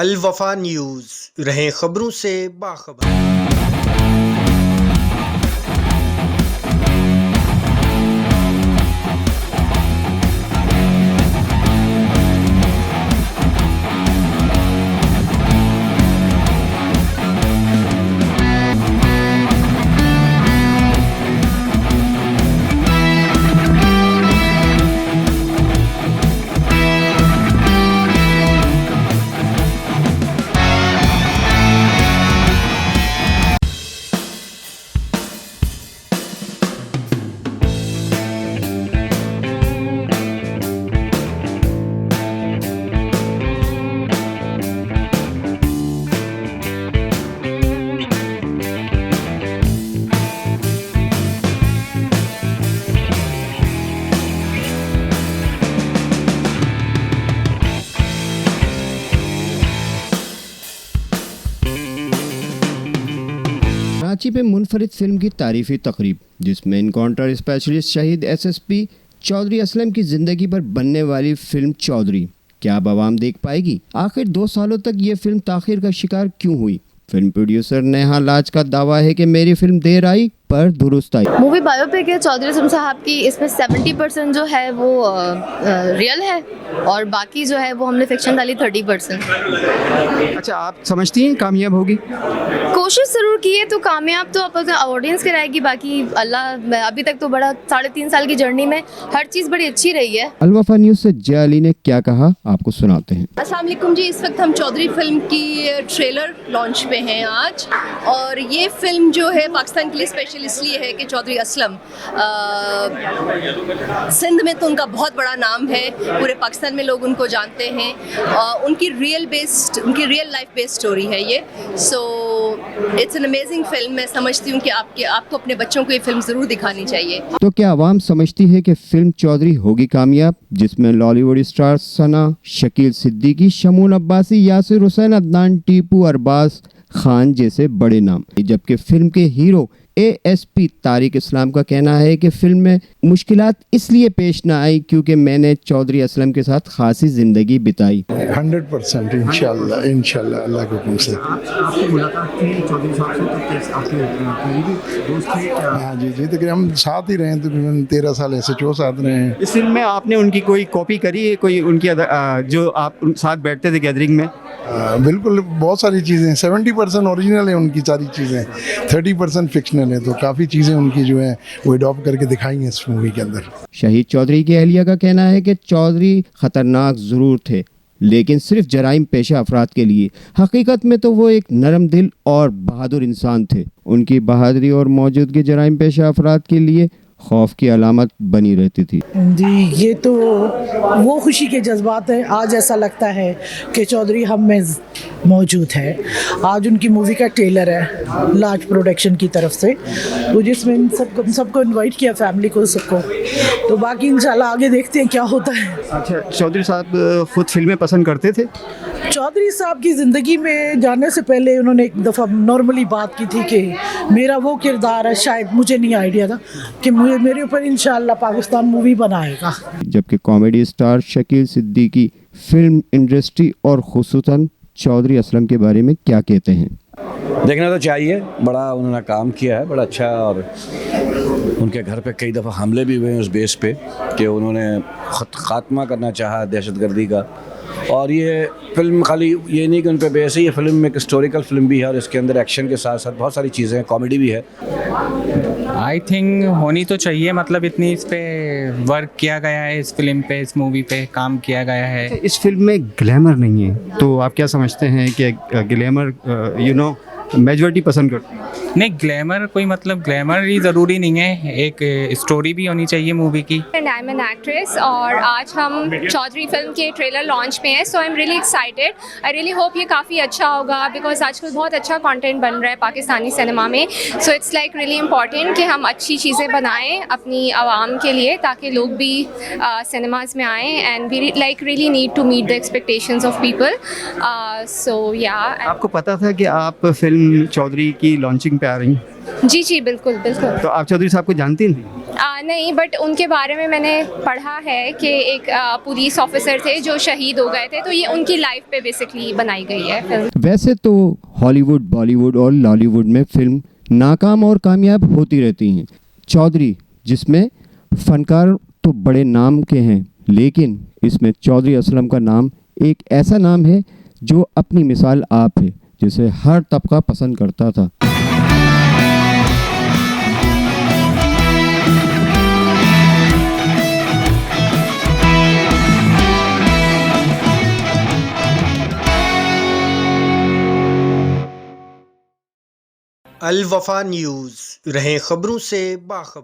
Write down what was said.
अल वफा न्यूज़, रहें खबरों से बाखबर। कराची में मुनफरिद फिल्म की तारीफी तकरीब, जिसमें इनकाउंटर स्पेशलिस्ट शहीद एसएसपी चौधरी असलम की जिंदगी पर बनने वाली फिल्म चौधरी क्या अब आवाम देख पाएगी? आखिर 2 सालों तक ये फिल्म ताखिर का शिकार क्यों हुई? फिल्म प्रोड्यूसर नेहा लाज का दावा है कि मेरी फिल्म देर आई पर दुरुस्त आई। मूवी बायोपिक है चौधरी असलम साहब की। इसमें 70% जो है वो रियल है और बाकी जो है वो हमने फिक्शन डाली 30%। अच्छा, आप समझती हैं कामयाब होगी? कोशिश ज़रूर की है तो कामयाब तो अब ऑडियंस कराएगी। बाकी अल्लाह, अभी तक तो बड़ा 3.5 साल की जर्नी में हर चीज़ बड़ी अच्छी रही है। अल वफा न्यूज़ से जय अली ने क्या कहा, आपको सुनाते हैं। अस्सलाम वालेकुम जी, इस वक्त हम चौधरी फिल्म की ट्रेलर लॉन्च पे हैं आज। और ये फिल्म जो है पाकिस्तान के लिए स्पेशल इसलिए है कि चौधरी असलम सिंध में तो उनका बहुत बड़ा नाम है, पूरे पाकिस्तान में लोग उनको जानते हैं। उनकी रियल लाइफ बेस्ड स्टोरी है ये। So it's an amazing film. मैं समझती हूँ कि आपको अपने बच्चों को ये फिल्म ज़रूर दिखानी चाहिए। तो क्या आवाम समझती है कि फिल्म चौधरी होगी कामयाब, जिसमें लॉलीवुड स्टार सना, शकील सिद्दीकी, शमून अब्बासी, यासिर हुसैन, अदनान, टीपू, अरबाज खान जैसे बड़े नाम, जबकि फिल्म के हीरो एएसपी तारिक इस्लाम का कहना है कि फिल्म में मुश्किलात इसलिए पेश ना आई क्योंकि मैंने चौधरी असलम के साथ खासी जिंदगी बिताई। 100% इंशाल्लाह अल्लाह के हुक्म से। हाँ जी, तकरीबन हम साथ ही रहे, तकरीबन 13 साल ऐसे साथ रहे हैं। इस फिल्म में आपने उनकी कोई कॉपी करी है, कोई उनकी जो आप साथ बैठते थे गैदरिंग में? बिल्कुल, बहुत सारी चीज़ें 70% ओरिजिनल है उनकी सारी चीज़ें, 30% फिक्शनल है। तो काफ़ी चीज़ें उनकी जो है वो अडॉप्ट करके दिखाई हैं इस मूवी के अंदर। शहीद चौधरी की अहलिया का कहना है कि चौधरी खतरनाक ज़रूर थे, लेकिन सिर्फ जराइम पेशा अफराद के लिए। हकीकत में तो वो एक नरम दिल और बहादुर इंसान थे। उनकी बहादुरी और मौजूदगी जराइम पेशा अफराद के लिए खौफ की अलामत बनी रहती थी। जी, ये तो वो खुशी के जज्बात हैं। आज ऐसा लगता है कि चौधरी हम में मौजूद है। आज उनकी मूवी का ट्रेलर है लार्ज प्रोडक्शन की तरफ से, तो जिसमें सबको इनवाइट किया, फैमिली को, सबको। तो बाकी इंशाल्लाह आगे देखते हैं क्या होता है। अच्छा, चौधरी साहब खुद फिल्में पसंद करते थे? चौधरी साहब की ज़िंदगी में जाने से पहले उन्होंने एक दफ़ा नॉर्मली बात की थी कि मेरा वो किरदार है, शायद मुझे नहीं आइडिया था कि मेरे ऊपर इंशाल्लाह पाकिस्तान मूवी बनाएगा। जबकि comedy star Shakeel Siddiqui film industry और खुसूसन चौधरी असलम के बारे में क्या कहते हैं? देखना तो चाहिए, बड़ा उन्होंने काम किया है, बड़ा अच्छा। और उनके घर पे कई दफ़ा हमले भी हुए हैं उस बेस पे कि उन्होंने खात्मा करना चाहा दहशतगर्दी का। और ये फिल्म खाली ये नहीं कि उन पे बेस है, ये फिल्म एक हिस्टोरिकल फिल्म भी है और इसके अंदर एक्शन के साथ साथ बहुत सारी चीज़ें हैं, कॉमेडी भी है। आई थिंक होनी तो चाहिए, मतलब इतनी इस पे वर्क किया गया है, इस फिल्म पे, इस मूवी पे काम किया गया है। इस फिल्म में ग्लैमर नहीं है, तो आप क्या समझते हैं कि ग्लैमर मेजॉरिटी पसंद करते हैं? नहीं, ग्लैमर कोई मतलब ग्लैमर ही ज़रूरी नहीं है, एक स्टोरी भी होनी चाहिए मूवी की। And I am an actress और आज हम चौधरी फिल्म के ट्रेलर लॉन्च पे हैं। So I am really excited. I really hope ये काफ़ी अच्छा होगा बिकॉज आजकल बहुत अच्छा कंटेंट बन रहा है पाकिस्तानी सिनेमा में। So it's like really important कि हम अच्छी चीज़ें बनाएं अपनी आवाम के लिए ताकि लोग भी सिनेमाज में आएँ and we like really need to meet the expectations of people. So yeah. आपको पता था कि आप फिल्म चौधरी की लॉन्चिंग पे आ रही हैं। जी जी बिल्कुल बिल्कुल। तो आप चौधरी साहब को जानती थी? नहीं, बट उनके बारे में मैंने पढ़ा है कि एक पुलिस ऑफिसर थे जो शहीद हो गए थे, तो ये उनकी लाइफ पे बेसिकली बनाई गई है फिल्म। वैसे तो हॉलीवुड, बॉलीवुड और लॉलीवुड में फिल्म नाकाम और कामयाब होती रहती हैं। चौधरी जिसमें फनकार तो बड़े नाम के हैं, लेकिन इसमें चौधरी असलम का नाम एक ऐसा नाम है जो अपनी मिसाल आप है, जिसे हर तबका पसंद करता था। अल वफा न्यूज़, रहें खबरों से बाखबर।